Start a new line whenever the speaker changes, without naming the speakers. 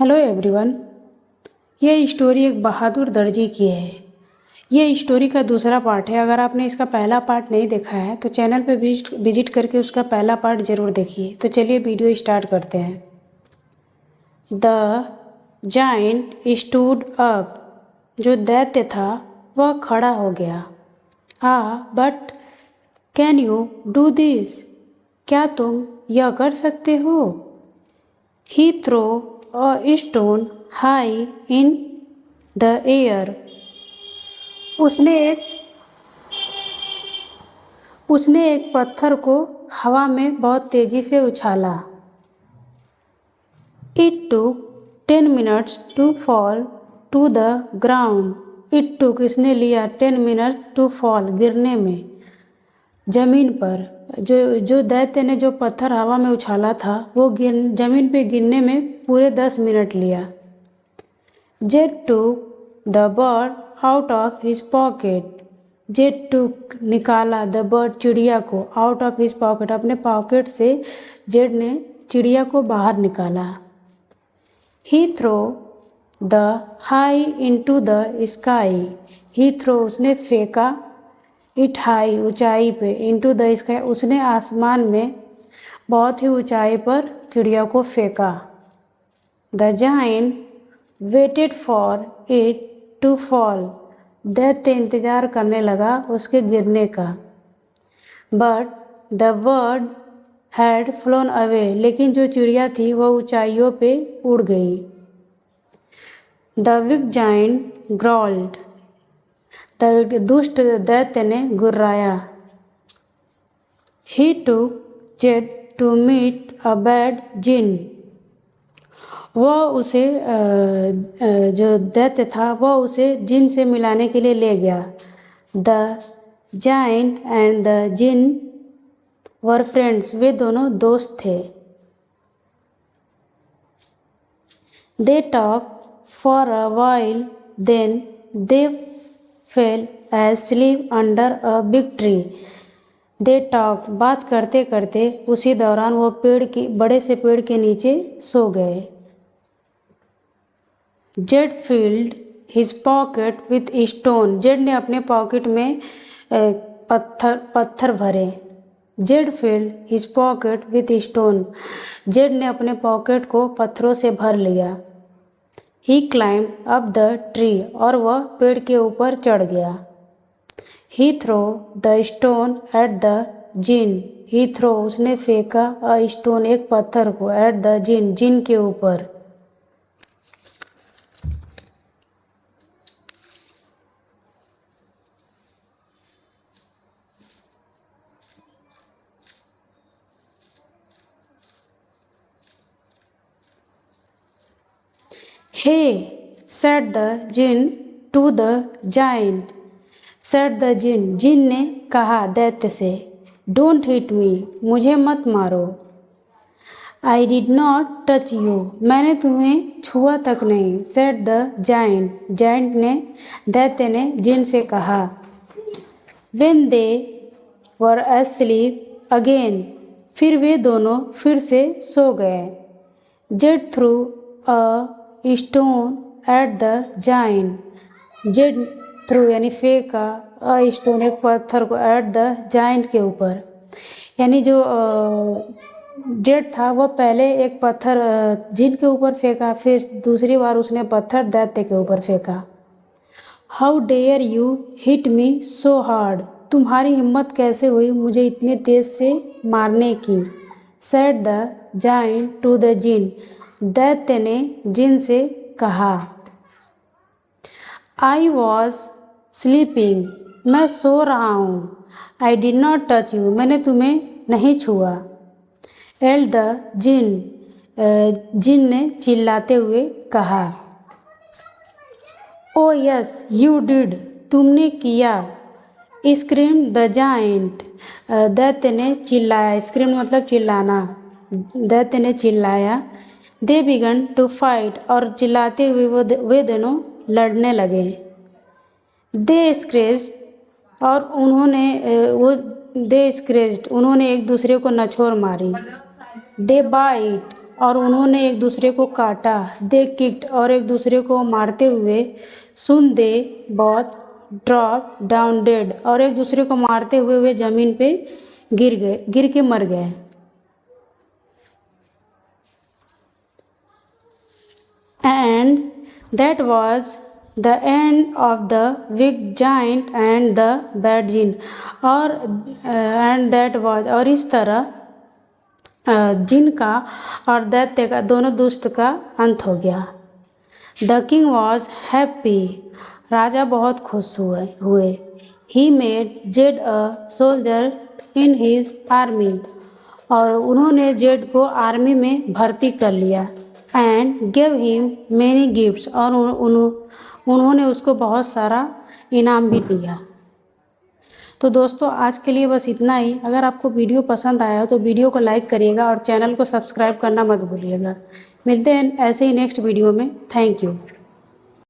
Hello everyone. ये story एक बहादुर दर्जी की है। ये स्टोरी का दूसरा पार्ट है। अगर आपने इसका पहला पार्ट नहीं देखा है तो चैनल पे विजिट करके उसका पहला पार्ट ज़रूर देखिए। तो चलिए वीडियो स्टार्ट करते हैं। The giant stood up. जो दैत्य था वह खड़ा हो गया। But can you do this? क्या तुम यह कर सकते हो? He threw a stone high in the air. उसने एक पत्थर को हवा में बहुत तेजी से उछाला। It took 10 minutes to fall to the ground. It took इसने लिया 10 minutes to fall गिरने में जमीन पर। जो दैत्य ने जो पत्थर हवा में उछाला था वो जमीन पे गिरने में पूरे 10 मिनट लिया। Jed took the bird out of his pocket. Jed took निकाला द बर्ड चिड़िया को आउट ऑफ हिज पॉकेट अपने पॉकेट से जेट ने चिड़िया को बाहर निकाला। He throw the high into the sky. He throw उसने फेंका इट हाई ऊंचाई पे इनटू द स्काई उसने आसमान में बहुत ही ऊंचाई पर चिड़िया को फेंका। The giant waited for it to fall. दैत्य इंतजार करने लगा उसके गिरने का। But the bird had flown away. लेकिन जो चिड़िया थी वह ऊंचाइयों पे उड़ गई। The wicked giant growled. दुष्ट दैत्य ने गुर्राया। He took Jed to meet a bad jinn. वह उसे जो दैत्य था वह उसे जिन से मिलाने के लिए ले गया। The giant and the jinn were friends. वे दोनों दोस्त थे। They talk for a while then they fell asleep under a big tree. They talk बात करते करते उसी दौरान वो बड़े से पेड़ के नीचे सो गए। Jed filled his pocket with stone. Jed ने अपने पॉकेट में पत्थर भरे। Jed filled his pocket with stone. Jed ने अपने पॉकेट को पत्थरों से भर लिया। He climb up the tree. और वह पेड़ के ऊपर चढ़ गया। He throw the stone at the jinn. He throw उसने फेंका अ स्टोन एक पत्थर को एट द जिन जिन के ऊपर। Hey, said the jinn to the giant. Said the jinn. जिन ने कहा दैत्य से। Don't hit me. मुझे मत मारो। I did not touch you. मैंने तुम्हें छुआ तक नहीं। Said the giant. Giant ने दैत्य ने जिन से कहा। When they were asleep again. फिर वे दोनों फिर से सो गए। Jet threw a stone at the giant. Z through यानी फेंका अ स्टोन एक पत्थर को एट द जाइंट के ऊपर। यानी जो जेड था वह पहले एक पत्थर जिन के ऊपर फेंका फिर दूसरी बार उसने पत्थर दैत्य के ऊपर फेंका। How dare you hit me so hard. तुम्हारी हिम्मत कैसे हुई मुझे इतने तेज से मारने की। Said the giant to the jinn. दैत्य ने जिन से कहा। I was sleeping. मैं सो रहा हूँ। I did not touch you. मैंने तुम्हें नहीं छुआ। एल द जिन। जिन ने चिल्लाते हुए कहा। Oh yes you did. तुमने किया। Scream the giant. दैत्य ने चिल्लाया। स्क्रीम मतलब चिल्लाना। दैत्य ने चिल्लाया। They began to fight. और चिल्लाते हुए वे दोनों लड़ने लगे। दे स्क्रेच्ड। और उन्होंने एक दूसरे को नछोर मारी। दे बाइट। और उन्होंने एक दूसरे को काटा। दे किक्ड और एक दूसरे को मारते हुए। Soon they both drop down dead और एक दूसरे को मारते हुए वे ज़मीन पे गिर के मर गए। And that was the end of the big giant and the bad jinn और एंड दैट वॉज और इस तरह जिन का और दैत्य का दोनों दुष्ट का अंत हो गया। द किंग वॉज हैप्पी राजा बहुत खुश हुए। He made Z a soldier in his army और उन्होंने जेड को आर्मी में भर्ती कर लिया। And give him many gifts और उन्होंने उसको बहुत सारा इनाम भी दिया। तो दोस्तों आज के लिए बस इतना ही। अगर आपको वीडियो पसंद आया हो तो वीडियो को लाइक करिएगा और चैनल को सब्सक्राइब करना मत भूलिएगा। मिलते हैं ऐसे ही नेक्स्ट वीडियो में। Thank you.